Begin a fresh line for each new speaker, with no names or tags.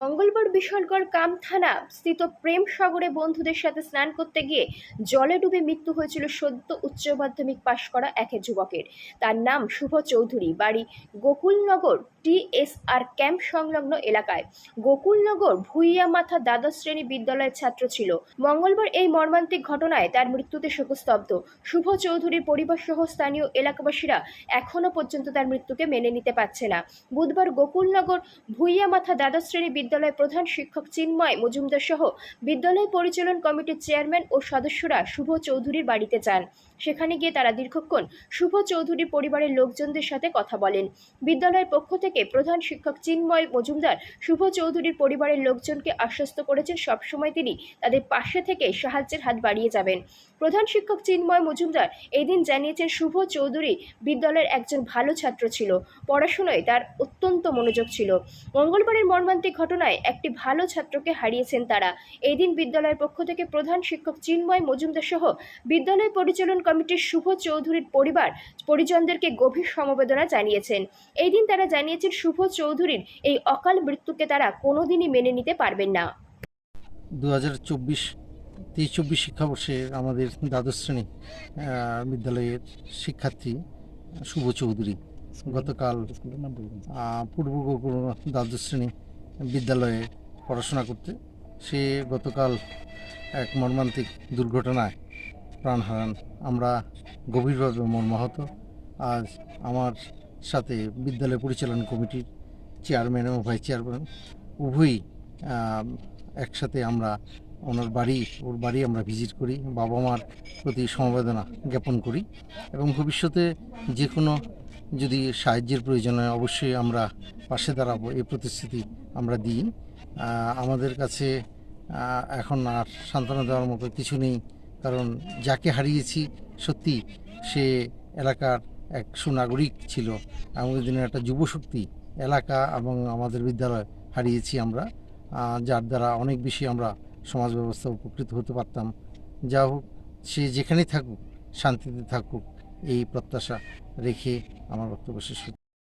মঙ্গলবার বিশালগড় কাম থানা স্থিত প্রেম সাগরে বন্ধুদের সাথে স্নান করতে গিয়ে জলে ডুবে মৃত্যু হয়েছিল সদ্য উচ্চ মাধ্যমিক পাশ করা এক যুবকের। তার নাম শুভ চৌধুরী, বাড়ি গোকুলনগর টিএসআর ক্যাম্প সংলগ্ন এলাকায়। গোকুলনগর ভুইয়া মাথা দ্বাদশ শ্রেণী বিদ্যালয়ের ছাত্র ছিল। মঙ্গলবার এই মর্মান্তিক ঘটনায় তার মৃত্যুতে শোকস্তব্ধ শুভ চৌধুরীর পরিবার সহ স্থানীয় এলাকাবাসীরা এখনো পর্যন্ত তার মৃত্যুকে মেনে নিতে পারছে না। বুধবার গোকুলনগর ভুইয়া মাথা দ্বাদশ শ্রেণী বিদ্যালয়ের প্রধান শিক্ষক চিন্ময় মজুমদার সহ বিদ্যালয় পরিচালন কমিটির চেয়ারম্যান ও সদস্যরা শুভ চৌধুরীর বাড়িতে যান। সেখানে গিয়ে তারা দীর্ঘক্ষণ শুভ চৌধুরীর পরিবারের লোকজনদের সাথে কথা বলেন। বিদ্যালয়ের পক্ষ থেকে প্রধান শিক্ষক চিন্ময় মজুমদার শুভ চৌধুরীর পরিবারের লোকজনকে আশ্বস্ত করেছেন সবসময় তিনি তাদের পাশে থেকে সাহায্যের হাত বাড়িয়ে যাবেন। প্রধান শিক্ষক চিন্ময় মজুমদার এই দিন জানিয়েছেন শুভ চৌধুরী বিদ্যালয়ের একজন ভালো ছাত্র ছিল, পড়াশোনায় তার অত্যন্ত মনোযোগ ছিল। মঙ্গলবারের মর্মান্তিক ঘটনায় একটি ভালো ছাত্রকে হারিয়েছেন তারা। এই দিন বিদ্যালয়ের পক্ষ থেকে প্রধান শিক্ষক চিন্ময় মজুমদার সহ বিদ্যালয় পরিচালন কমিটির শুভ চৌধুরীর পরিজনদেরকে গভীর সমবেদনা জানিয়েছেন। এই দিন তারা জানিয়েছেন শুভ চৌধুরীর এই অকাল মৃত্যুকে তারা কোনোদিনই মেনে নিতে পারবেন না।
2023-24 শিক্ষাবর্ষে আমাদের দ্বাদশ শ্রেণী বিদ্যালয়ের শিক্ষার্থী শুভ চৌধুরী গতকাল পূর্ব গোকুল দ্বাদশ শ্রেণী বিদ্যালয়ে পড়াশোনা করতে সে গতকাল এক মর্মান্তিক দুর্ঘটনায় প্রাণ হারান। আমরা গভীরভাবে মর্মাহত। আজ আমার সাথে বিদ্যালয় পরিচালন কমিটির চেয়ারম্যান এবং ভাইস চেয়ারম্যান উভয়ই একসাথে আমরা ওর বাড়ি আমরা ভিজিট করি, বাবা মার প্রতি সমবেদনা জ্ঞাপন করি এবং ভবিষ্যতে যে কোনো যদি সাহায্যের প্রয়োজন হয় অবশ্যই আমরা পাশে দাঁড়াবো, এই প্রতিশ্রুতি আমরা দিই। আমাদের কাছে এখন আর সান্ত্বনা দেওয়ার মতো কিছু নেই, কারণ যাকে হারিয়েছি সত্যি সে এলাকার এক সুনাগরিক ছিল। আমাদের দিনের একটা যুবশক্তি এলাকা এবং আমাদের বিদ্যালয় হারিয়েছি আমরা, যার দ্বারা অনেক বেশি আমরা সমাজ ব্যবস্থা উপকৃত হতে পারতাম। যা হোক, সে যেখানেই থাকুক শান্তিতে থাকুক এই প্রত্যাশা রেখে আমার বক্তব্য শেষ।